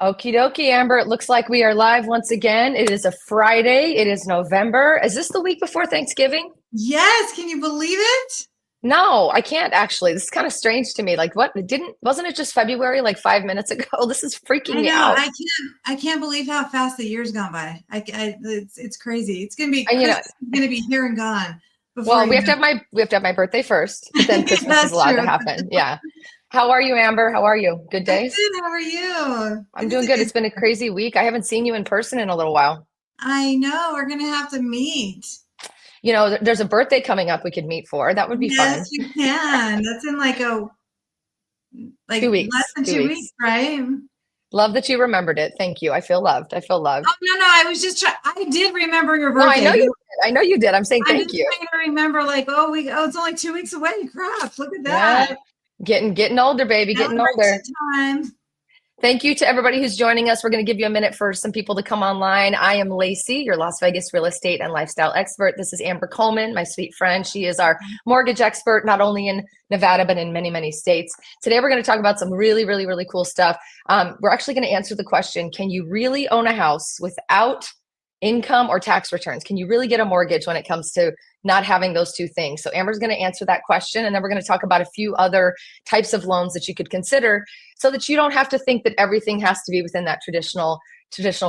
Okie dokie, Amber. It looks like we are live once again. It is a Friday. It is November. Is this the week before Thanksgiving? Yes. Can you believe it? No, I can't actually. This is kind of strange to me. Like, what? Wasn't it just February like 5 minutes ago? This is freaking I me know. out. I can't believe how fast the year's gone by. It's crazy. It's gonna be And Christmas is gonna be here and gone before well, you know. we have to have my birthday first, but then Christmas is That's allowed to true. happen. Yeah. How are you, Amber? How are you? Good I'm days? good. How are you? I'm doing good. It's been a crazy week. I haven't seen you in person in a little while. I know. We're gonna have to meet. There's a birthday coming up we could meet for. That would be Yes, fun. we can. That's in like 2 weeks, less than 2 weeks, 2 weeks. right? Love that you remembered it. Thank you. I feel loved. I feel loved. Oh no, I was just trying. I did remember your No, I birthday. know you did. I know you did. I'm saying I'm thank just you. trying to remember, like, it's only 2 weeks away. Crap! Look at Yeah. that. Getting older, baby. Getting older. Celebration time. Thank you to everybody who's joining us. We're going to give you a minute for some people to come online. I am Laci, your Las Vegas real estate and lifestyle expert. This is Amber Coleman, my sweet friend. She is our mortgage expert, not only in Nevada, but in many, many states. Today, we're going to talk about some really, really, really cool stuff. We're actually going to answer the question, can you really own a house without income or tax returns? Can you really get a mortgage when it comes to not having those two things? So Amber's going to answer that question, and then we're going to talk about a few other types of loans that you could consider so that you don't have to think that everything has to be within that traditional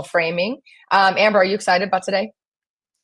framing. Amber, are you excited about today?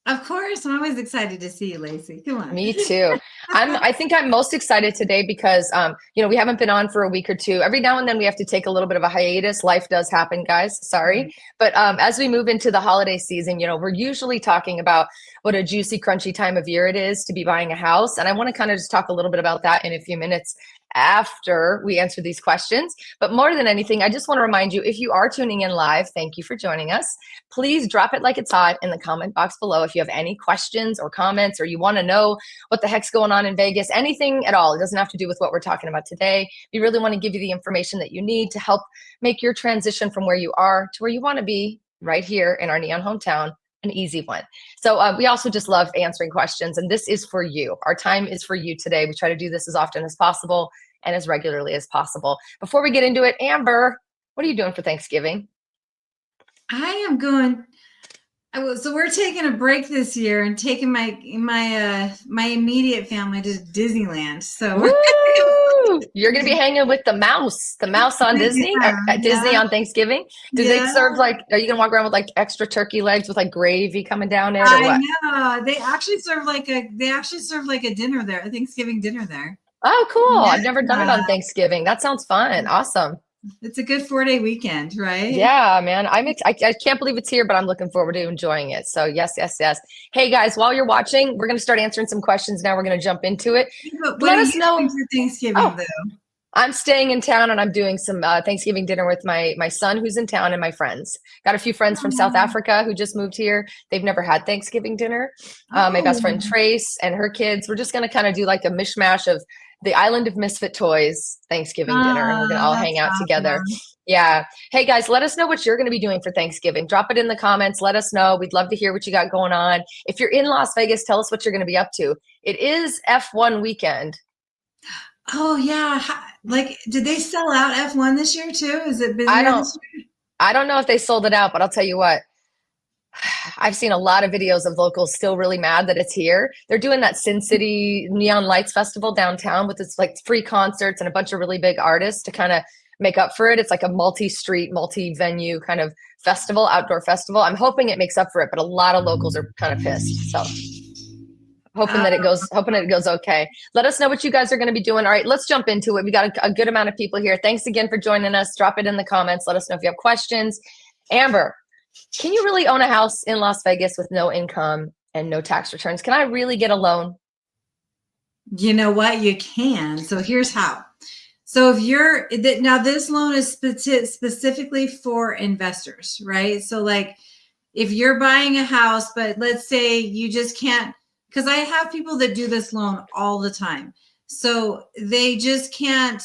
Of course, I'm always excited to see you, Laci. Come on. Me too. I think I'm most excited today because we haven't been on for a week or two. Every now and then we have to take a little bit of a hiatus. Life does happen, guys. Sorry. But as we move into the holiday season, we're usually talking about what a juicy, crunchy time of year it is to be buying a house. And I want to kind of just talk a little bit about that in a few minutes after we answer these questions. But more than anything, I just want to remind you, if you are tuning in live, thank you for joining us. Please drop it like it's hot in the comment box below if you have any questions or comments, or you want to know what the heck's going on in Vegas, anything at all. It doesn't have to do with what we're talking about today. We really want to give you the information that you need to help make your transition from where you are to where you want to be right here in our neon hometown an easy one. So we also just love answering questions, and this is for you. Our time is for you today. We try to do this as often as possible and as regularly as possible. Before we get into it, Amber, what are you doing for Thanksgiving? I am going. So we're taking a break this year and taking my immediate family to Disneyland. So You're gonna be hanging with the mouse on Disney, at Disney on Thanksgiving. Do they serve are you gonna walk around with like extra turkey legs with like gravy coming down it, or what? I know. They actually serve like a dinner there, a Thanksgiving dinner there. Oh, cool. I've never done it on Thanksgiving. That sounds fun. Awesome. It's a good 4-day weekend, right? Yeah, man. I can't believe it's here, but I'm looking forward to enjoying it. So yes, yes, yes. Hey guys, while you're watching, we're going to start answering some questions now. We're going to jump into it. What are you doing for Thanksgiving, though? I'm staying in town and I'm doing some Thanksgiving dinner with my son who's in town and my friends. Got a few friends from South Africa who just moved here. They've never had Thanksgiving dinner. My best friend Trace and her kids. We're just going to kind of do like a mishmash of the Island of Misfit Toys Thanksgiving dinner, and we're going to all hang out together. Yeah. Hey guys, let us know what you're going to be doing for Thanksgiving. Drop it in the comments. Let us know. We'd love to hear what you got going on. If you're in Las Vegas, tell us what you're going to be up to. It is F1 weekend. Oh yeah. Like, did they sell out F1 this year too? Is it busier this year? I don't know if they sold it out, but I'll tell you what. I've seen a lot of videos of locals still really mad that it's here. They're doing that Sin City Neon Lights Festival downtown with its like free concerts and a bunch of really big artists to kind of make up for it. It's like a multi-street, multi-venue kind of festival, outdoor festival. I'm hoping it makes up for it, but a lot of locals are kind of pissed. So hoping it goes okay. Let us know what you guys are going to be doing. All right, let's jump into it. We got a good amount of people here. Thanks again for joining us. Drop it in the comments. Let us know if you have questions. Amber, can you really own a house in Las Vegas with no income and no tax returns? Can I really get a loan? You know what? You can. So here's how. So now this loan is specifically for investors, right? So like if you're buying a house, but let's say you just can't, because I have people that do this loan all the time. So they just can't,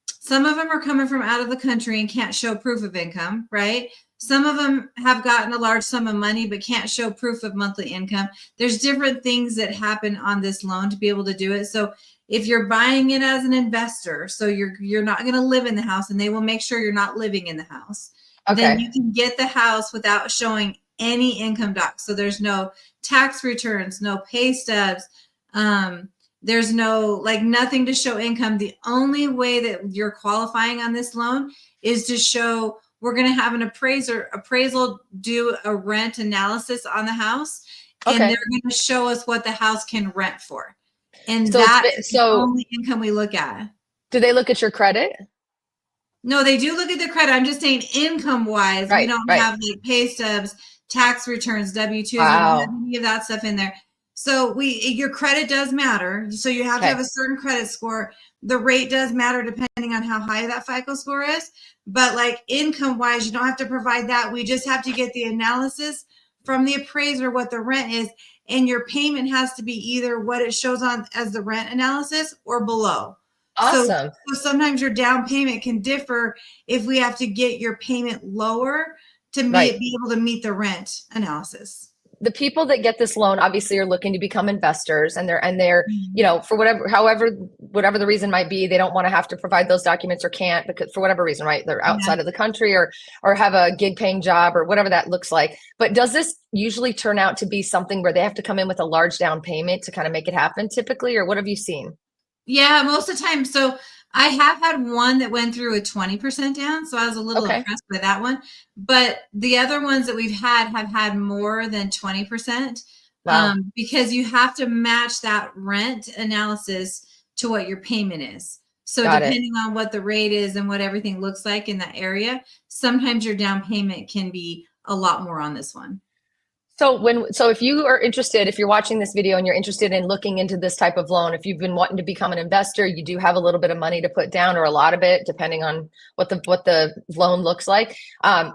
some of them are coming from out of the country and can't show proof of income, right? Some of them have gotten a large sum of money but can't show proof of monthly income. There's different things that happen on this loan to be able to do it. So If you're buying it as an investor, so you're not going to live in the house, and they will make sure you're not living in the house, then Okay. you can get the house without showing any income docs. So there's no tax returns, no pay stubs. There's no, like, nothing to show income. The only way that you're qualifying on this loan is to show, we're going to have an appraisal do a rent analysis on the house, and Okay. they're going to show us what the house can rent for. And So that's the so only income we look at. do they look at your credit? No, they do look at the credit. I'm just saying income wise, we Right, don't right. have like pay stubs, tax returns, W-2s. We don't have Wow. any of that stuff in there. So your credit does matter. So you have to have Okay. a certain credit score. The rate does matter depending on how high that FICO score is. But like income wise, you don't have to provide that. We just have to get the analysis from the appraiser, what the rent is. And your payment has to be either what it shows on as the rent analysis or below. So Awesome. sometimes your down payment can differ if we have to get your payment lower to Right. be able to meet the rent analysis. The people that get this loan obviously are looking to become investors, and they're for whatever the reason might be, they don't want to have to provide those documents or can't, because for whatever reason, right, they're Yeah. outside of the country or have a gig paying job or whatever that looks like. But does this usually turn out to be something where they have to come in with a large down payment to kind of make it happen typically, or what have you seen? Yeah, most of the time. So I have had one that went through a 20% down. So I was a little Okay. impressed by that one. But the other ones that we've had have had more than 20%, Wow. because you have to match that rent analysis to what your payment is. So Got it. depending on what the rate is and what everything looks like in that area, sometimes your down payment can be a lot more on this one. So if you are interested, if you're watching this video and you're interested in looking into this type of loan, if you've been wanting to become an investor, you do have a little bit of money to put down, or a lot of it, depending on what the loan looks like.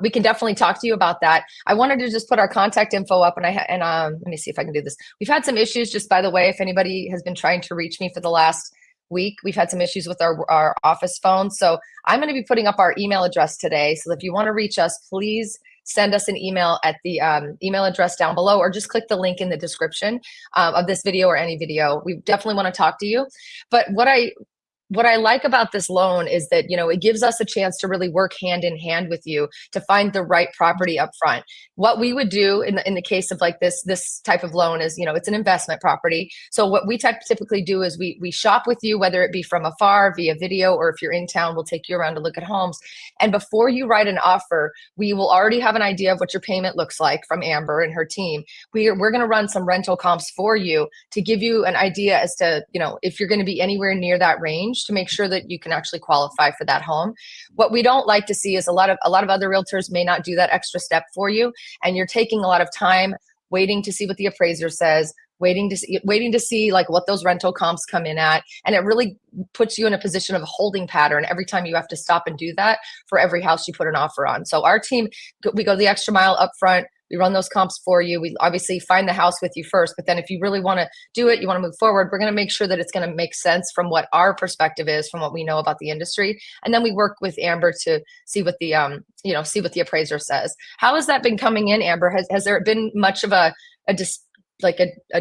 We can definitely talk to you about that. I wanted to just put our contact info up, and let me see if I can do this. We've had some issues, just by the way, if anybody has been trying to reach me for the last week, we've had some issues with our office phone. So I'm going to be putting up our email address today. So if you want to reach us, please send us an email at the email address down below, or just click the link in the description of this video or any video. We definitely want to talk to you. But what I like about this loan is that, it gives us a chance to really work hand in hand with you to find the right property up front. What we would do in the case of like this type of loan is, it's an investment property. So what we typically do is we shop with you, whether it be from afar via video, or if you're in town, we'll take you around to look at homes. And before you write an offer, we will already have an idea of what your payment looks like from Amber and her team. We're going to run some rental comps for you to give you an idea as to, if you're going to be anywhere near that range, to make sure that you can actually qualify for that home. What we don't like to see is a lot of other realtors may not do that extra step for you, and you're taking a lot of time waiting to see what the appraiser says, waiting to see like what those rental comps come in at, and it really puts you in a position of a holding pattern every time you have to stop and do that for every house you put an offer on. So our team, we go the extra mile up front. We run those comps for you. We obviously find the house with you first, but then if you really want to do it, you want to move forward, we're going to make sure that it's going to make sense from what our perspective is, from what we know about the industry. And then we work with Amber to see what the, see what the appraiser says. How has that been coming in, Amber? Has there been much of a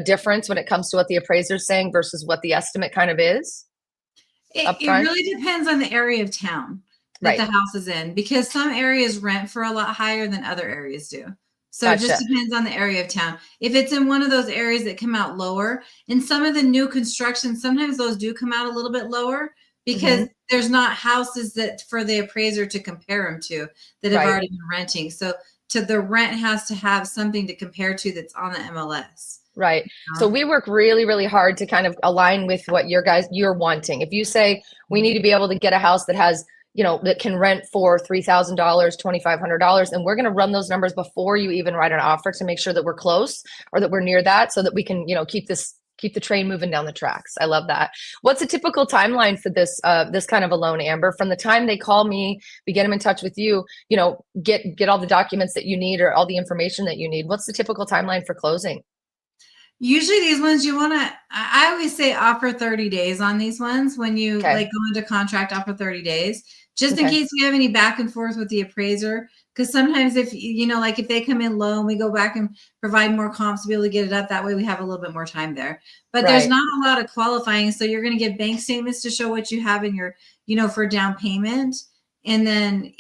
difference when it comes to what the appraiser is saying versus what the estimate kind of is up It front? really depends on the area of town that Right. the house is in, because some areas rent for a lot higher than other areas do. So it Gotcha. just depends on the area of town. If it's in one of those areas that come out lower, in some of the new construction, sometimes those do come out a little bit lower because there's not houses that for the appraiser to compare them to that have already been renting. So the rent has to have something to compare to that's on the MLS. Right. So we work really, really hard to kind of align with what you're wanting. If you say we need to be able to get a house that has, that can rent for $3,000, $2,500, and we're going to run those numbers before you even write an offer to make sure that we're close or that we're near that, so that we can, keep the train moving down the tracks. I love that. What's a typical timeline for this kind of a loan, Amber? From the time they call me, we get them in touch with you, get all the documents that you need or all the information that you need. What's the typical timeline for closing? Usually these ones I always say offer 30 days on these ones. When you like go into contract, offer 30 days, just in Okay. case we have any back and forth with the appraiser. Because sometimes if, like if they come in low and we go back and provide more comps to be able to get it up, that way we have a little bit more time there. But there's Right. not a lot of qualifying. So you're going to get bank statements to show what you have in your, for down payment. And then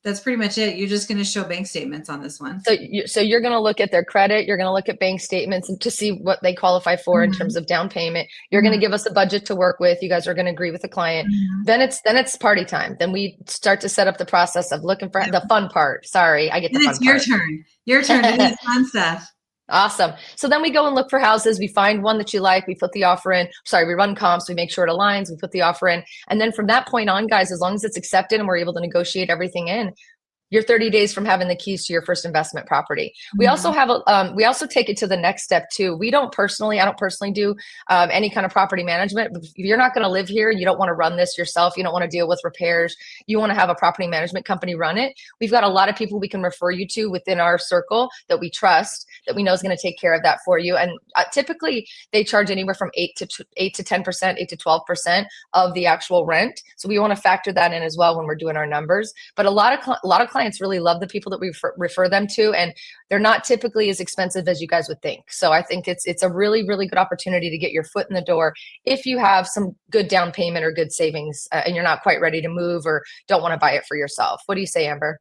that's pretty much it. You're just going to show bank statements on this one. So you're going to look at their credit. You're going to look at bank statements and to see what they qualify for in terms of down payment. You're going to give us a budget to work with. You guys are going to agree with the client. Then it's party time. Then we start to set up the process of looking for the fun part. Sorry, I get the fun part. It's your turn. Your turn to do the fun stuff. Awesome. So then we go and look for houses. We find one that you like. We put the offer in. Sorry, we run comps. We make sure it aligns. We put the offer in. And then from that point on, guys, as long as it's accepted and we're able to negotiate everything in, you're 30 days from having the keys to your first investment property. We also have we also take it to the next step too. I don't personally do any kind of property management. If you're not going to live here and you don't want to run this yourself, you don't want to deal with repairs, you want to have a property management company run it. We've got a lot of people we can refer you to within our circle that we trust, that we know is going to take care of that for you. And typically they charge anywhere from 8 to 10%, 8 to 12% of the actual rent. So we want to factor that in as well when we're doing our numbers. But a lot of clients really love the people that we refer them to, and they're not typically as expensive as you guys would think. So I think it's a really, really good opportunity to get your foot in the door if you have some good down payment or good savings and you're not quite ready to move or don't want to buy it for yourself. What do you say, Amber?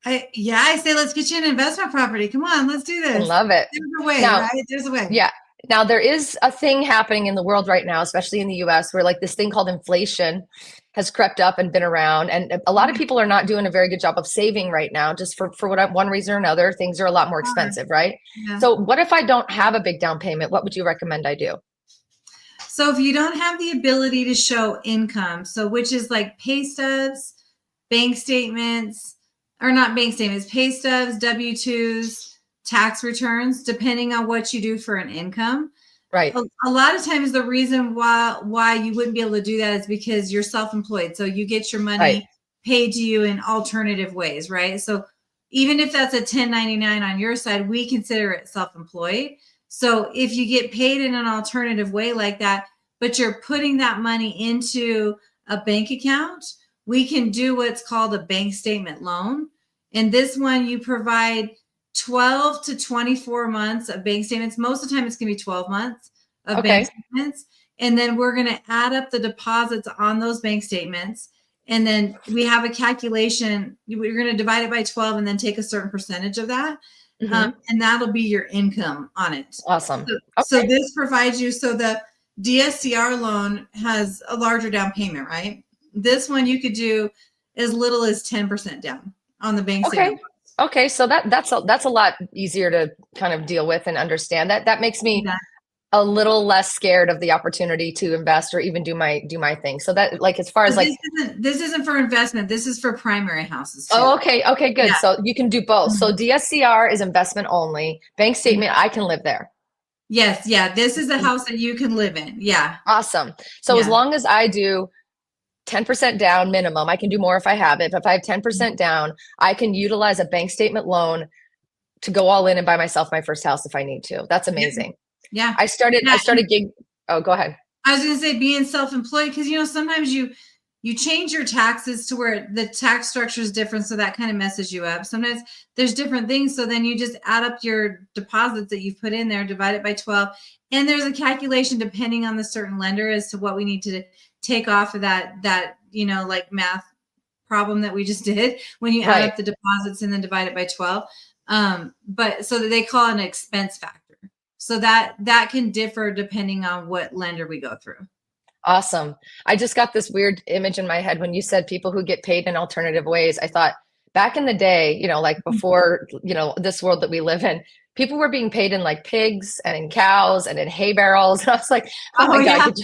I say let's get you an investment property. Come on, let's do this. I love it. There's a way, right? There's a way. Yeah. Now there is a thing happening in the world right now, especially in the US, where like this thing called inflation has crept up and been around. And a lot of people are not doing a very good job of saving right now, just for one reason or another. Things are a lot more expensive, right? Yeah. So what if I don't have a big down payment? What would you recommend I do? So if you don't have the ability to show income, so which is like pay stubs, bank statements, or not bank statements, pay stubs, W-2s, tax returns, depending on what you do for an income. Right. A lot of times the reason why you wouldn't be able to do that is because you're self-employed. So you get your money paid to you in alternative ways, right? So even if that's a 1099 on your side, we consider it self-employed. So if you get paid in an alternative way like that, but you're putting that money into a bank account, we can do what's called a bank statement loan. And this one you provide 12 to 24 months of bank statements. Most of the time it's going to be 12 months of bank statements. And then we're going to add up the deposits on those bank statements. And then we have a calculation. We're going to divide it by 12 and then take a certain percentage of that. And that'll be your income on it. Awesome. So this provides you, so the DSCR loan has a larger down payment, right? This one you could do as little as 10% down on the bank statement. Okay, so that's a lot easier to kind of deal with and understand. That makes me a little less scared of the opportunity to invest or even do my thing. So that, like, as far as this isn't for investment. This is for primary houses too. Oh, okay, good. Yeah. So you can do both. So DSCR is investment only. Bank statement, I can live there. Yes, yeah. This is a house that you can live in. Yeah. Awesome. So as long as I do 10% down minimum, I can do more if I have it. But if I have 10% down, I can utilize a bank statement loan to go all in and buy myself my first house if I need to. That's amazing. Yeah. I started Oh, go ahead. I was going to say being self-employed, because, sometimes you change your taxes to where the tax structure is different. So that kind of messes you up. Sometimes there's different things. So then you just add up your deposits that you've put in there, divide it by 12. And there's a calculation depending on the certain lender as to what we need to take off of that, like math problem that we just did when you add up the deposits and then divide it by 12. But so that they call it an expense factor. So that can differ depending on what lender we go through. Awesome. I just got this weird image in my head when you said people who get paid in alternative ways. I thought back in the day, like before, this world that we live in, people were being paid in like pigs and in cows and in hay barrels. And I was like, oh my God,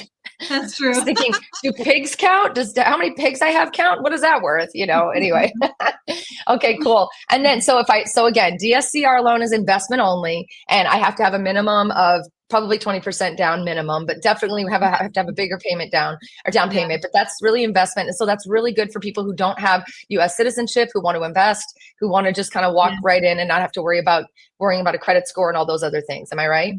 that's true. Thinking, do pigs count? How many pigs I have count? What is that worth? Anyway. Okay, cool. And then, so again, DSCR loan is investment only, and I have to have a minimum of probably 20% down minimum, but definitely have to have a bigger payment down payment, but that's really investment. And so that's really good for people who don't have US citizenship, who want to invest, who want to just kind of walk right in and not have to worrying about a credit score and all those other things. Am I right?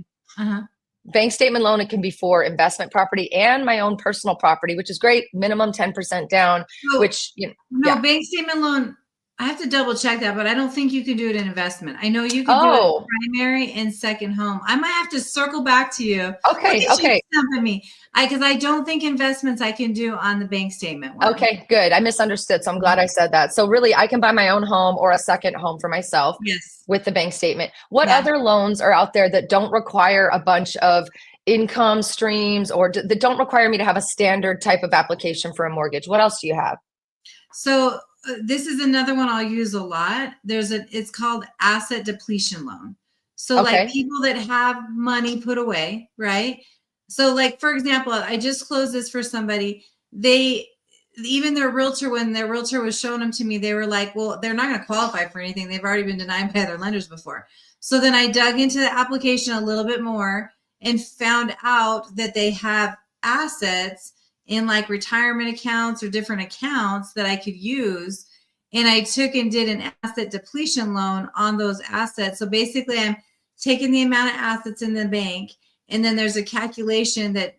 bank statement loan, it can be for investment property and my own personal property, which is great. Minimum 10% down, So, which, you know, no, yeah. bank statement loan, I have to double check that, but I don't think you can do it in investment. I know you can do it in Oh, primary and second home. I might have to circle back to you. okay. Look at you Okay. stumping me. Because I don't think investments I can do on the bank statement one. Okay, good. I misunderstood. So I'm glad I said that. So really, I can buy my own home or a second home for myself Yes. with the bank statement. What Yeah. other loans are out there that don't require a bunch of income streams or that don't require me to have a standard type of application for a mortgage? What else do you have? So this is another one I'll use a lot. It's called asset depletion loan. So like Okay. people that have money put away, right? So like, for example, I just closed this for somebody. Even their realtor, when their realtor was showing them to me, they were like, well, they're not going to qualify for anything. They've already been denied by other lenders before. So then I dug into the application a little bit more and found out that they have assets in like retirement accounts or different accounts that I could use. And I took and did an asset depletion loan on those assets. So basically I'm taking the amount of assets in the bank, and then there's a calculation that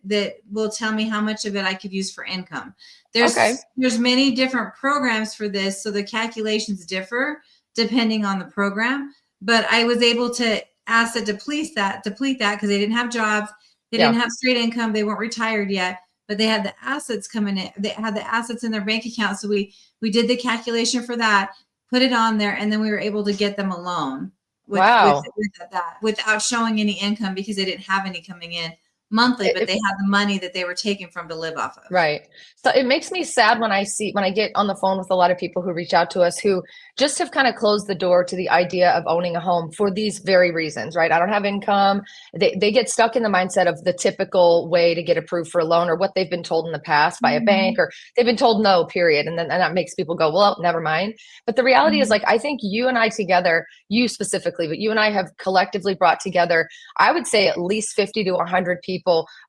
will tell me how much of it I could use for income. There's many different programs for this. So the calculations differ depending on the program, but I was able to asset deplete that because they didn't have jobs. They didn't have straight income. They weren't retired yet, but they had the assets coming in. They had the assets in their bank account. So we did the calculation for that, put it on there, and then we were able to get them a loan with that without showing any income because they didn't have any coming in monthly, but they had the money that they were taking from to live off of. Right. So it makes me sad when I get on the phone with a lot of people who reach out to us who just have kind of closed the door to the idea of owning a home for these very reasons, right? I don't have income. They get stuck in the mindset of the typical way to get approved for a loan or what they've been told in the past by a bank, or they've been told no, period. And that makes people go, well, never mind. But the reality is, like, I think you and I together, you specifically, but you and I have collectively brought together, I would say, at least 50 to 100 people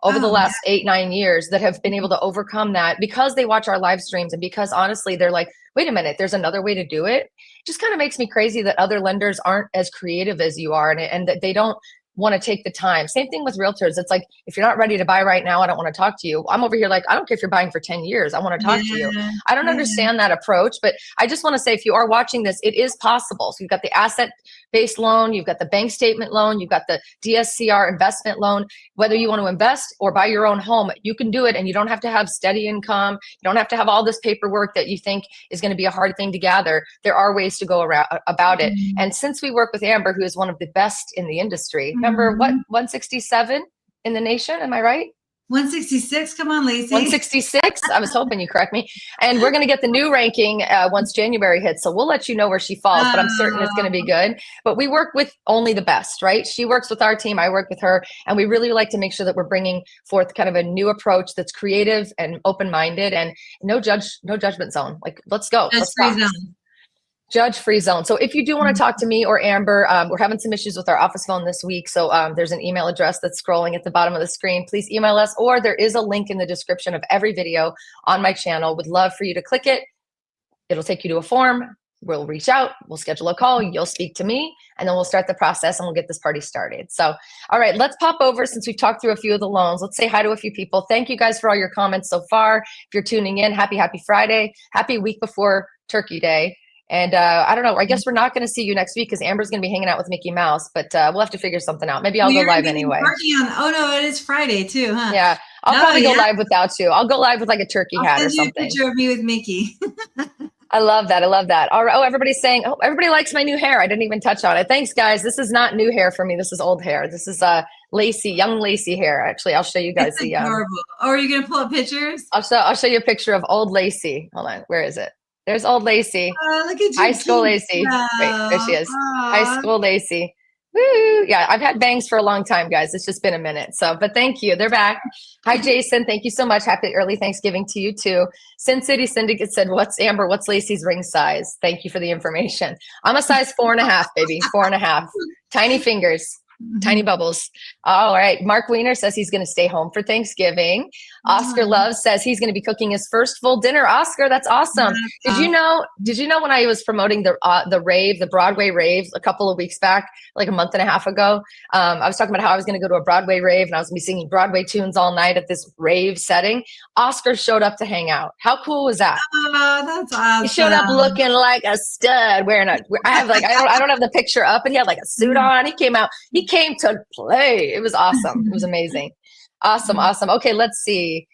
over the last 8-9 years that have been able to overcome that because they watch our live streams and because honestly they're like, wait a minute, there's another way to do it. It just kind of makes me crazy that other lenders aren't as creative as you are, and that they don't want to take the time. Same thing with realtors. It's like, if you're not ready to buy right now, I don't want to talk to you. I'm over here like, I don't care if you're buying for 10 years. I want to talk to you. I don't understand that approach, but I just want to say, if you are watching this, it is possible. So you've got the asset-based loan, you've got the bank statement loan, you've got the DSCR investment loan. Whether you want to invest or buy your own home, you can do it, and you don't have to have steady income. You don't have to have all this paperwork that you think is going to be a hard thing to gather. There are ways to go around about it. And since we work with Amber, who is one of the best in the industry, remember what, 167 in the nation, am I right? 166. Come on, Laci. 166. I was hoping you correct me. And we're going to get the new ranking once January hits. So we'll let you know where she falls, but I'm certain it's going to be good. But we work with only the best, right? She works with our team. I work with her. And we really like to make sure that we're bringing forth kind of a new approach that's creative and open-minded and no judgment zone. Like, let's go. Let's talk. Judge-free zone. So if you do want to talk to me or Amber, we're having some issues with our office phone this week. So there's an email address that's scrolling at the bottom of the screen. Please email us, or there is a link in the description of every video on my channel. Would love for you to click it. It'll take you to a form. We'll reach out. We'll schedule a call. You'll speak to me, and then we'll start the process and we'll get this party started. So, all right, let's pop over since we've talked through a few of the loans. Let's say hi to a few people. Thank you guys for all your comments so far. If you're tuning in, happy Friday. Happy week before Turkey Day. And I don't know, I guess we're not going to see you next week because Amber's going to be hanging out with Mickey Mouse, but we'll have to figure something out. Maybe I'll go live anyway. Oh, no, it is Friday too, huh? Yeah, I'll probably go live without you. I'll go live with like a turkey hat or something. A picture of me with Mickey. I love that. All right. Oh, everybody's saying, oh, everybody likes my new hair. I didn't even touch on it. Thanks, guys. This is not new hair for me. This is old hair. This is Laci, young Laci hair. Actually, I'll show you guys the. Adorable. Oh, are you going to pull up pictures? I'll show you a picture of old Laci. Hold on. Where is it? There's old Laci. Oh, look at you. High school Laci. Wait, there she is. High school Laci. Woo! Yeah, I've had bangs for a long time, guys. It's just been a minute. So, but thank you. They're back. Hi, Jason. Thank you so much. Happy early Thanksgiving to you too. Sin City Syndicate said, "What's Amber? What's Laci's ring size?" Thank you for the information. I'm a size 4.5, baby. 4.5. Tiny fingers. Tiny bubbles. All right. Mark Weiner says he's going to stay home for Thanksgiving. Oscar Love says he's going to be cooking his first full dinner. Oscar, that's awesome. Did you know when I was promoting the Broadway rave a couple of weeks back, like a month and a half ago, I was talking about how I was going to go to a Broadway rave and I was going to be singing Broadway tunes all night at this rave setting. Oscar showed up to hang out. How cool was that? Oh, that's awesome. He showed up looking like a stud, wearing I don't have the picture up, and he had like a suit on. He came out. He came to play. It was awesome. It was amazing. Awesome. Okay, let's see.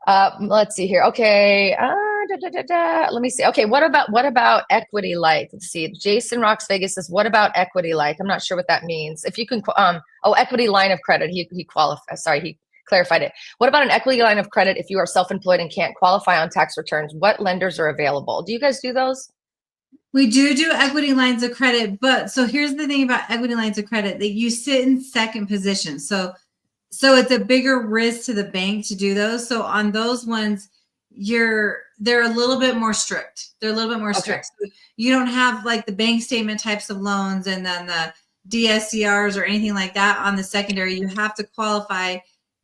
Let's see here. Okay. Let me see. Okay, what about equity like? Let's see. Jason Rocks Vegas says, what about equity like? I'm not sure what that means. If you can, equity line of credit. He qualified. Sorry, he clarified it. What about an equity line of credit if you are self-employed and can't qualify on tax returns? What lenders are available? Do you guys do those? We do equity lines of credit, but so here's the thing about equity lines of credit, that you sit in second position. So it's a bigger risk to the bank to do those. So on those ones, they're a little bit more strict. They're a little bit more strict. So you don't have like the bank statement types of loans and then the DSCRs or anything like that on the secondary. You have to qualify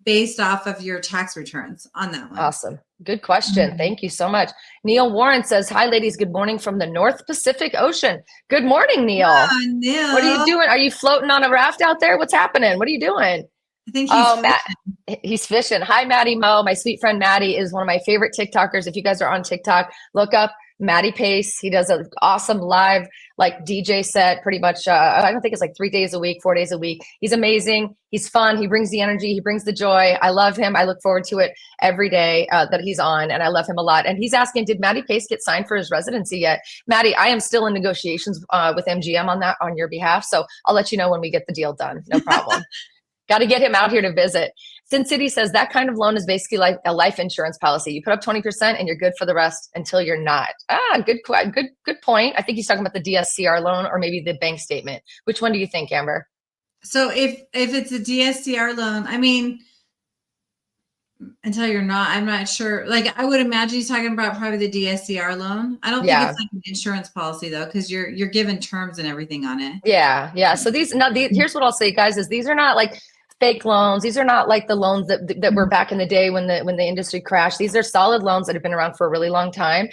based off of your tax returns on that one. Awesome. Good question. Thank you so much. Neil Warren says, hi, ladies. Good morning from the North Pacific Ocean. Good morning, Neil. Neil. What are you doing? Are you floating on a raft out there? What's happening? What are you doing? I think he's fishing. He's fishing. Hi, Maddie Mo. My sweet friend Maddie is one of my favorite TikTokers. If you guys are on TikTok, look up Maddie Pace. He does an awesome live like DJ set pretty much. I don't think it's like 3 days a week, 4 days a week. He's amazing. He's fun. He brings the energy. He brings the joy. I love him. I look forward to it every day that he's on, and I love him a lot. And he's asking, did Maddie Pace get signed for his residency yet? Maddie, I am still in negotiations with MGM on your behalf. So I'll let you know when we get the deal done. No problem. Got to get him out here to visit. Sin City says that kind of loan is basically like a life insurance policy. You put up 20% and you're good for the rest until you're not. Good point. I think he's talking about the DSCR loan or maybe the bank statement. Which one do you think, Amber? So if it's a DSCR loan, I mean, until you're not, I'm not sure. Like I would imagine he's talking about probably the DSCR loan. I don't think it's like an insurance policy though, because you're given terms and everything on it. Yeah. So here's what I'll say, guys, is these are not like fake loans. These are not like the loans that were back in the day when the industry crashed. These are solid loans that have been around for a really long time.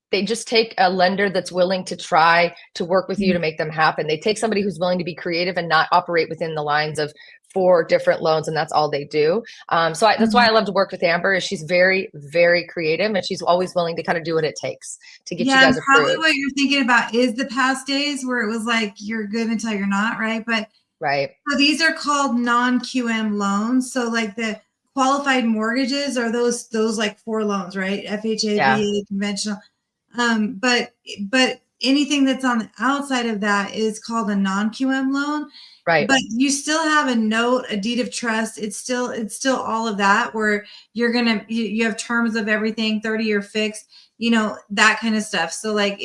They just take a lender that's willing to try to work with you to make them happen. They take somebody who's willing to be creative and not operate within the lines of 4 different loans, and that's all they do. That's why I love to work with Amber. Is she's very, very creative, and she's always willing to kind of do what it takes to get you guys approved. Probably what you're thinking about is the past days where it was like you're good until you're not, right? But right. So these are called non-QM loans. So like the qualified mortgages are those like 4 loans, right? FHA, VA, conventional. But anything that's on the outside of that is called a non-QM loan. Right. But you still have a note, a deed of trust. It's still all of that where you have terms of everything, 30-year fixed, that kind of stuff. So like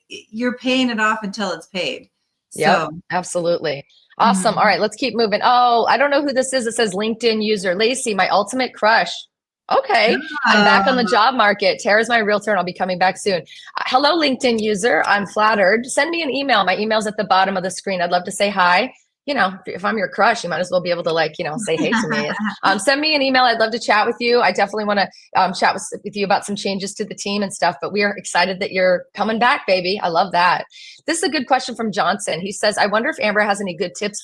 you're paying it off until it's paid. Yeah, absolutely. Awesome. All right, let's keep moving. Oh, I don't know who this is. It says LinkedIn user, Laci, my ultimate crush. Okay. I'm back on the job market. Tara's my realtor and I'll be coming back soon. Hello, LinkedIn user. I'm flattered. Send me an email. My email's at the bottom of the screen. I'd love to say hi. If I'm your crush, you might as well be able to say hey to me. Send me an email. I'd love to chat with you. I definitely want to chat with you about some changes to the team and stuff, but we are excited that you're coming back, baby. I love that. This is a good question from Johnson. He says, I wonder if Amber has any good tips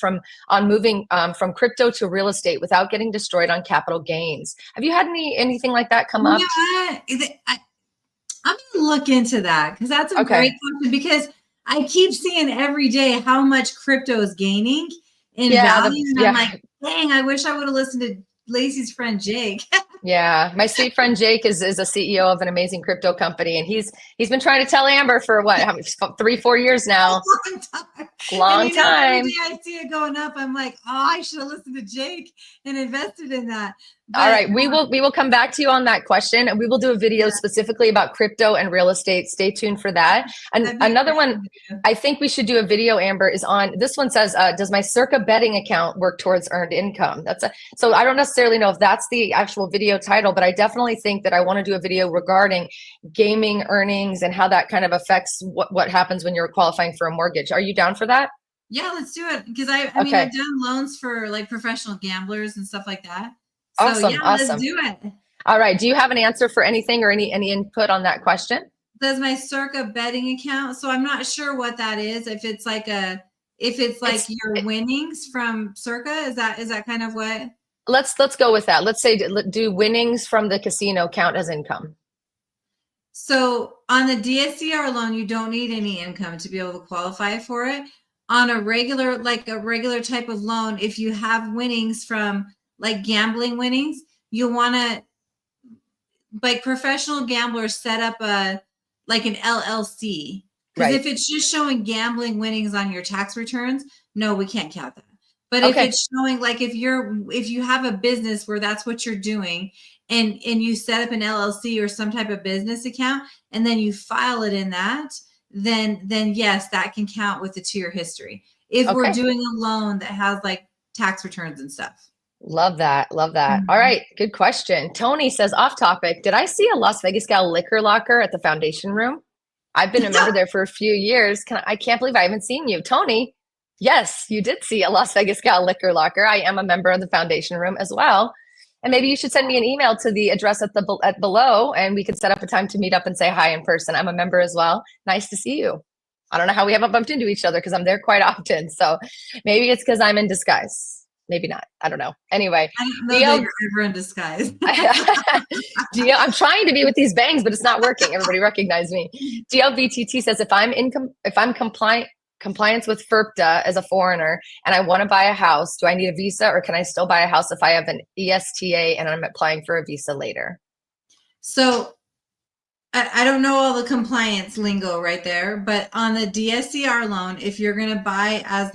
on moving from crypto to real estate without getting destroyed on capital gains. Have you had anything like that come up? I'm going to look into that because that's a great question, because I keep seeing every day how much crypto is gaining in value. And I'm like, dang, I wish I would have listened to Laci's friend, Jake. Yeah. My sweet friend, Jake is a CEO of an amazing crypto company. And he's been trying to tell Amber for what, 3-4 years now. Long time. Every day I see it going up. I'm like, I should have listened to Jake and invested in that. But, all right. We will come back to you on that question, and we will do a video specifically about crypto and real estate. Stay tuned for that. And another one I think we should do a video, Amber, is on, this one says, does my Circa betting account work towards earned income? So I don't necessarily know if that's the actual video title, but I definitely think that I want to do a video regarding gaming earnings and how that kind of affects what happens when you're qualifying for a mortgage. Are you down for that? Yeah, let's do it. Because I mean, Okay. I've done loans for like professional gamblers and stuff like that. So yeah, Awesome. let's Awesome. do it. All right. Do you have an answer for anything or any input on that question? Does my Circa betting account? So I'm not sure what that is. If it's like It's your winnings from Circa, is that kind of what? let's go with that. Let's say do winnings from the casino count as income? So on the DSCR loan, you don't need any income to be able to qualify for it. On a regular, like a regular type of loan, if you have winnings from like gambling winnings, you want to, like professional gamblers set up a like an LLC. Because Right. if it's just showing gambling winnings on your tax returns, no, we can't count that. But if Okay. it's showing like if you have a business where that's what you're doing and you set up an LLC or some type of business account and then you file it in that, then yes, that can count with the 2-year history. If we're Okay. doing a loan that has like tax returns and stuff. Love that. Love that. All Mhm. right. Good question. Tony says, off topic, did I see a Las Vegas gal liquor locker at the foundation room? I've been a member there for a few years. I can't believe I haven't seen you. Tony, yes, you did see a Las Vegas gal liquor locker. I am a member of the foundation room as well. And maybe you should send me an email to the address at below and we could set up a time to meet up and say hi in person. I'm a member as well. Nice to see you. I don't know how we haven't bumped into each other because I'm there quite often. So maybe it's because I'm in disguise. Maybe not. I don't know. Anyway, I don't know that DL, you're ever in disguise. I'm trying to be with these bangs, but it's not working. Everybody recognize me. DLVTT says if I'm compliance with FERPTA as a foreigner and I want to buy a house, do I need a visa or can I still buy a house if I have an ESTA and I'm applying for a visa later? So I don't know all the compliance lingo right there, but on the DSCR loan, if you're going to buy as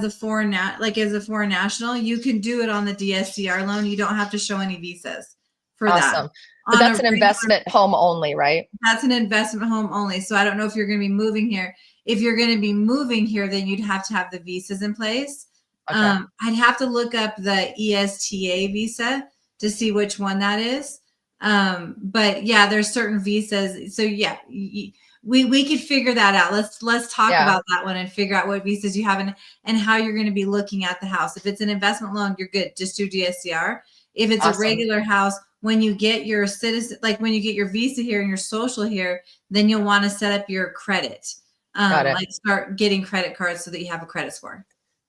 a foreign national, you can do it on the DSCR loan. You don't have to show any visas for that. Awesome. But On a that's an regular, investment home only, right? that's an investment home only. So I don't know if you're going to be moving here. If you're going to be moving here, then you'd have to have the visas in place. Okay. I'd have to look up the ESTA visa to see which one that is. But yeah, there's certain visas. So yeah, we could figure that out. Let's talk Yeah. about that one and figure out what visas you have and how you're going to be looking at the house. If it's an investment loan, you're good. Just do DSCR. If it's a Awesome. regular house, when you get your citizen, like when you get your visa here and your social here, then you'll want to set up your credit. Got it. Like start getting credit cards so that you have a credit score.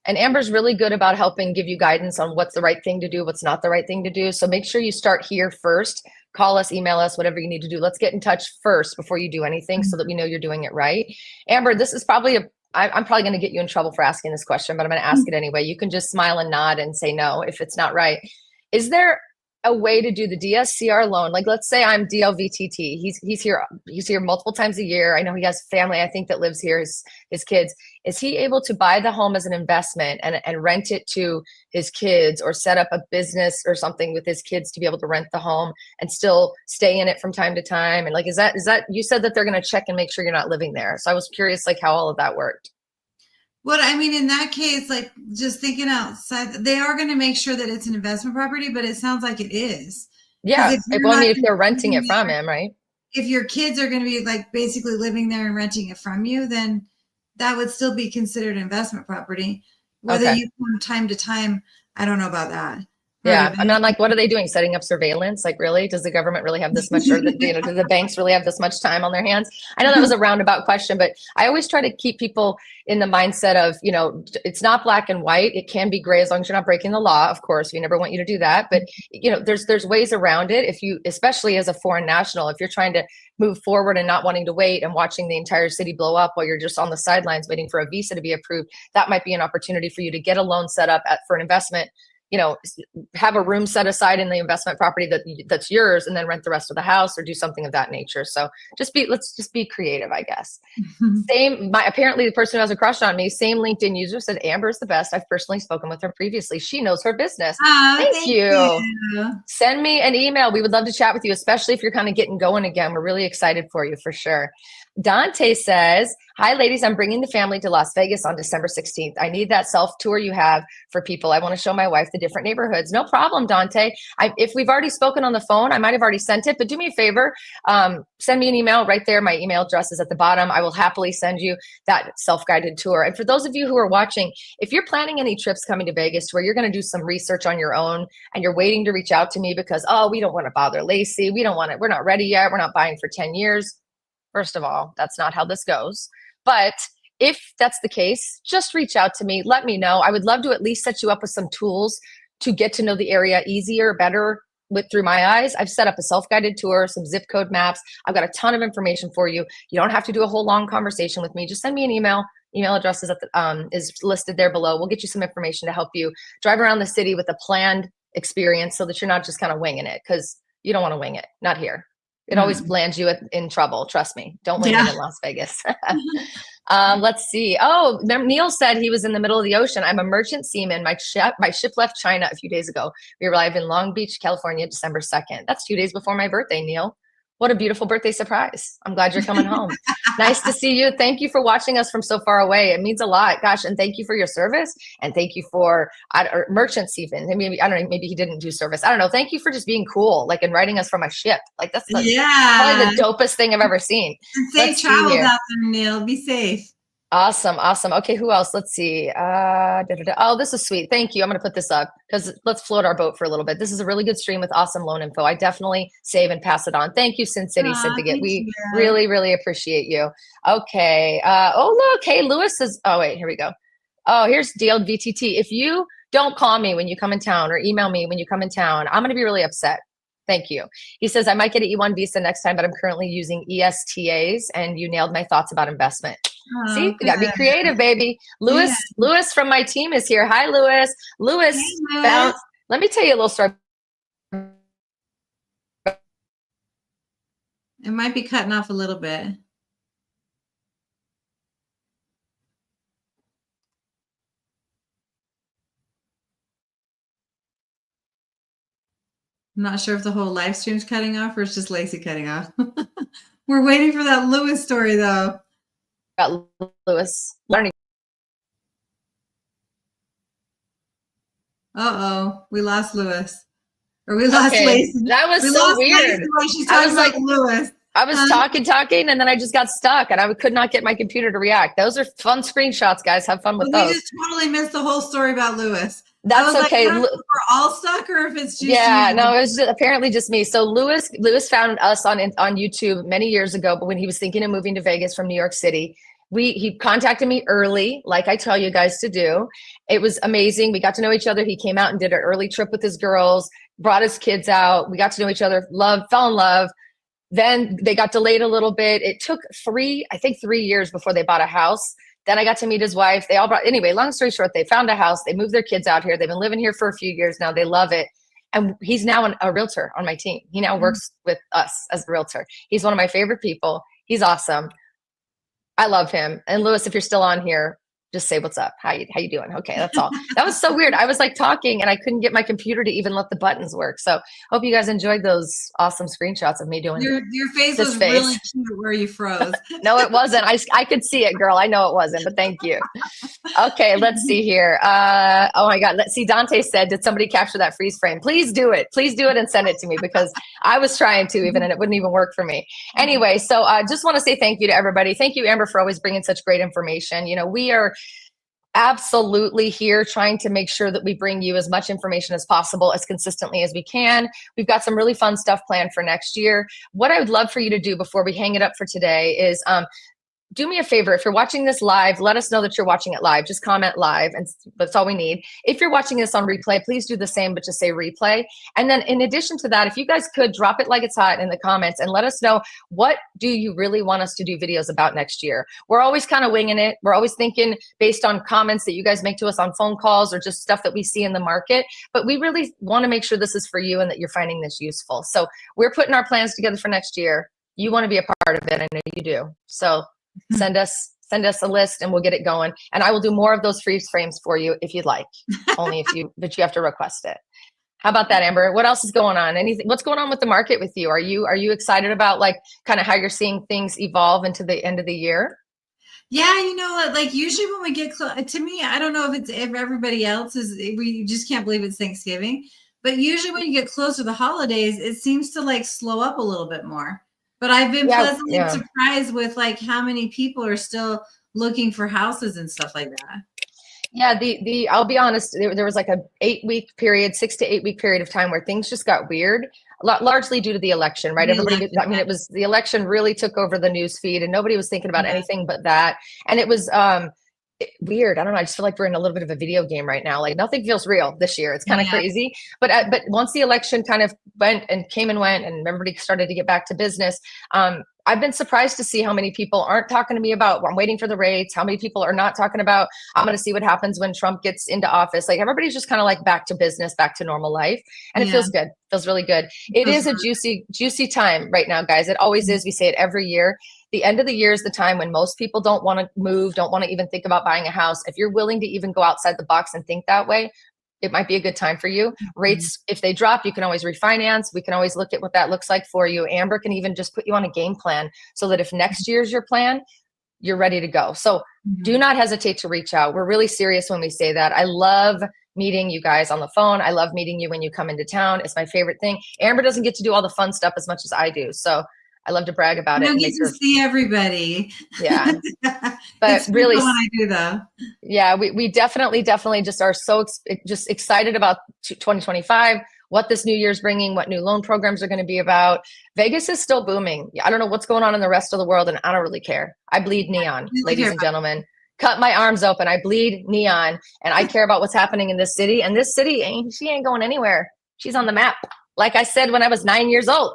And Amber's really good about helping give you guidance on what's the right thing to do, what's not the right thing to do. So make sure you start here first. Call us, email us, whatever you need to do. Let's get in touch first before you do anything so that we know you're doing it right. Amber, this is probably I'm probably going to get you in trouble for asking this question, but I'm going to ask it anyway. You can just smile and nod and say no if it's not right. Is there a way to do the DSCR loan? Like, let's say I'm DLVTT. He's here multiple times a year. I know he has family, I think, that lives here, his kids. Is he able to buy the home as an investment and rent it to his kids or set up a business or something with his kids to be able to rent the home and still stay in it from time to time? And like, is that, you said that they're going to check and make sure you're not living there. So I was curious, like how all of that worked. What I mean in that case, like just thinking outside, they are going to make sure that it's an investment property, but it sounds like it is. Because Yeah. Well, I mean, if they're renting it from him, right? if your kids are going to be like basically living there and renting it from you, then that would still be considered investment property. Whether Okay. you from time to time, I don't know about that. Yeah. I mean, I'm like, what are they doing? Setting up surveillance? Like, really? Does the government really have this much, or do the banks really have this much time on their hands? I know that was a roundabout question, but I always try to keep people in the mindset of, it's not black and white. It can be gray as long as you're not breaking the law. Of course, we never want you to do that. But, there's ways around it. If you, especially as a foreign national, if you're trying to move forward and not wanting to wait and watching the entire city blow up while you're just on the sidelines waiting for a visa to be approved, that might be an opportunity for you to get a loan set up for an investment. Have a room set aside in the investment property that's yours and then rent the rest of the house or do something of that nature. So let's just be creative, I guess. Apparently the person who has a crush on me, same LinkedIn user, said Amber's the best. I've personally spoken with her previously. She knows her business. Oh, Thank thank you. you. Send me an email. We would love to chat with you, especially if you're kind of getting going again. We're really excited for you for sure. Dante says, hi, ladies. I'm bringing the family to Las Vegas on December 16th. I need that self tour you have for people. I want to show my wife the different neighborhoods. No problem, Dante. If we've already spoken on the phone, I might have already sent it, but do me a favor. Send me an email right there. My email address is at the bottom. I will happily send you that self-guided tour. And for those of you who are watching, if you're planning any trips coming to Vegas where you're going to do some research on your own and you're waiting to reach out to me because, oh, we don't want to bother Laci. We don't want it. We're not ready yet. We're not buying for 10 years. First of all, that's not how this goes. But if that's the case, just reach out to me. Let me know. I would love to at least set you up with some tools to get to know the area easier, better through my eyes. I've set up a self-guided tour, some zip code maps. I've got a ton of information for you. You don't have to do a whole long conversation with me. Just send me an email. Email address is, is listed there below. We'll get you some information to help you drive around the city with a planned experience so that you're not just kind of winging it, because you don't want to wing it. Not here. It always lands you in trouble. Trust me. Don't wing it in Las Vegas. Let's see. Oh, Neil said he was in the middle of the ocean. I'm a merchant seaman. My ship left China a few days ago. We arrived in Long Beach, California, December 2nd. That's 2 days before my birthday, Neil. What a beautiful birthday surprise. I'm glad you're coming home. Nice to see you. Thank you for watching us from so far away. It means a lot. Gosh, and thank you for your service. And thank you for merchants even. Maybe, I don't know, maybe he didn't do service. I don't know. Thank you for just being cool, like, and writing us from a ship. Like, that's probably the dopest thing I've ever seen. And safe travels out there, Neil. Be safe. Awesome. Awesome. Okay. Who else? Let's see. Oh, this is sweet. Thank you. I'm going to put this up because let's float our boat for a little bit. This is a really good stream with awesome loan info. I definitely save and pass it on. Thank you, Sin City Syndicate. We really, really appreciate you. Okay. Oh, look. Hey, Lewis is, oh, wait, here we go. Oh, here's DLVTT. If you don't call me when you come in town or email me when you come in town, I'm going to be really upset. Thank you. He says, I might get an E1 visa next time, but I'm currently using ESTAs, and you nailed my thoughts about investment. Oh, see, you got to be creative, baby. Lewis from my team is here. Hi, Lewis. Lewis found, let me tell you a little story. It might be cutting off a little bit. I'm not sure if the whole live stream's cutting off or it's just Laci cutting off. We're waiting for that Lewis story, though. Got Lewis learning. Uh-oh, we lost Lewis. Or we lost Laci. That was so weird. I was like, Lewis. I was talking, and then I just got stuck, and I could not get my computer to react. Those are fun screenshots, guys. Have fun with those. We just totally missed the whole story about Lewis. That's okay. Like, we're all stuck, or if it's just no, it was apparently just me. So Lewis found us on YouTube many years ago, but when he was thinking of moving to Vegas from New York City. He contacted me early, like I tell you guys to do. It was amazing. We got to know each other. He came out and did an early trip with his girls, brought his kids out. We got to know each other, fell in love. Then they got delayed a little bit. It took 3 years before they bought a house. Then I got to meet his wife. Anyway, long story short, they found a house. They moved their kids out here. They've been living here for a few years now. They love it. And he's now a realtor on my team. He now works with us as a realtor. He's one of my favorite people. He's awesome. I love him. And Lewis, if you're still on here, just say what's up. How you doing? Okay, that's all. That was so weird. I was like talking and I couldn't get my computer to even let the buttons work. So hope you guys enjoyed those awesome screenshots of me doing your face was really cute where you froze. No, it wasn't. I could see it, girl. I know it wasn't, but thank you. Okay, let's see here. Oh my God. Let's see. Dante said, did somebody capture that freeze frame? Please do it. Please do it and send it to me because I was trying to even and it wouldn't even work for me. Anyway, so I just want to say thank you to everybody. Thank you, Amber, for always bringing such great information. You know, we are absolutely here trying to make sure that we bring you as much information as possible as consistently as we can. We've got some really fun stuff planned for next year. What I would love for you to do before we hang it up for today is do me a favor. If you're watching this live, let us know that you're watching it live. Just comment live, and that's all we need. If you're watching this on replay, please do the same, but just say replay. And then in addition to that, if you guys could drop it like it's hot in the comments and let us know, what do you really want us to do videos about next year? We're always kind of winging it. We're always thinking based on comments that you guys make to us on phone calls or just stuff that we see in the market. But we really want to make sure this is for you and that you're finding this useful. So we're putting our plans together for next year. You want to be a part of it. I know you do. So send us a list and we'll get it going. And I will do more of those freeze frames for you if you'd like, but you have to request it. How about that, Amber? What else is going on? Anything? What's going on with the market with you? Are you excited about like kind of how you're seeing things evolve into the end of the year? Yeah, you know what? Like usually when we get close, to me, I don't know if everybody else is. We just can't believe it's Thanksgiving, but usually when you get close to the holidays, it seems to like slow up a little bit more. But I've been Yeah, pleasantly yeah. surprised with like how many people are still looking for houses and stuff like that. Yeah, the I'll be honest, there was like a 8 week period, 6 to 8 week period of time where things just got weird, largely due to the election, right? The Everybody, election, I mean, it was the election really took over the news feed and nobody was thinking about yeah, anything but that. And it was weird. I don't know. I just feel like we're in a little bit of a video game right now. Like nothing feels real this year. It's kind of yeah, crazy. But once the election kind of went and came and went, and everybody started to get back to business, I've been surprised to see how many people aren't talking to me about, I'm waiting for the rates. How many people are not talking about, I'm going to see what happens when Trump gets into office. Like everybody's just kind of like back to business, back to normal life. And it yeah. feels good. Feels really good. It Those is a are- juicy, juicy time right now, guys. It always is. We say it every year. The end of the year is the time when most people don't want to move, don't want to even think about buying a house. If you're willing to even go outside the box and think that way, it might be a good time for you. Rates, if they drop, you can always refinance. We can always look at what that looks like for you. Amber can even just put you on a game plan so that if next year's your plan, you're ready to go. So do Mhm. not hesitate to reach out. We're really serious when we say that. I love meeting you guys on the phone. I love meeting you when you come into town. It's my favorite thing. Amber doesn't get to do all the fun stuff as much as I do. So I love to brag about I it don't and get make to her, see everybody. yeah. It's But fun really, when I do though. yeah, we definitely just are so just excited about 2025, what this new year's bringing, what new loan programs are going to be about. Vegas is still booming. I don't know what's going on in the rest of the world, and I don't really care. I bleed neon, Really care ladies and about gentlemen. Cut my arms open. I bleed neon, and I care about what's happening in this city. And this city she ain't going anywhere. She's on the map. Like I said when I was 9 years old,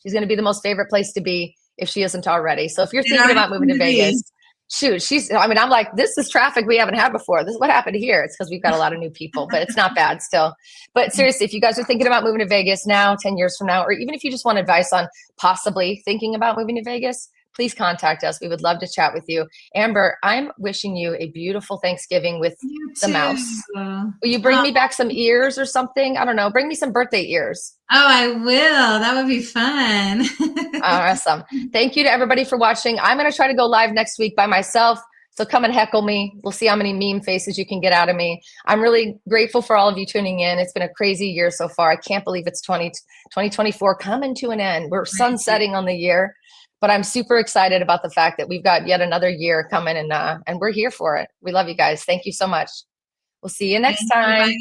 she's going to be the most favorite place to be if she isn't already. So if you're it thinking already about moving came to to be. Vegas, shoot, I mean, I'm like, this is traffic we haven't had before. This is what happened here. It's because we've got a lot of new people, but it's not bad still. But seriously, if you guys are thinking about moving to Vegas now, 10 years from now, or even if you just want advice on possibly thinking about moving to Vegas, please contact us. We would love to chat with you. Amber, I'm wishing you a beautiful Thanksgiving with You the too. mouse. Oh, Will you bring me back some ears or something? I don't know. Bring me some birthday ears. I will. That would be fun. Awesome. Thank you to everybody for watching. I'm going to try to go live next week by myself. So come and heckle me. We'll see how many meme faces you can get out of me. I'm really grateful for all of you tuning in. It's been a crazy year so far. I can't believe it's 2024 coming to an end. We're sunsetting on the year, but I'm super excited about the fact that we've got yet another year coming and we're here for it. We love you guys. Thank you so much. We'll see you Thank next you. time. Bye.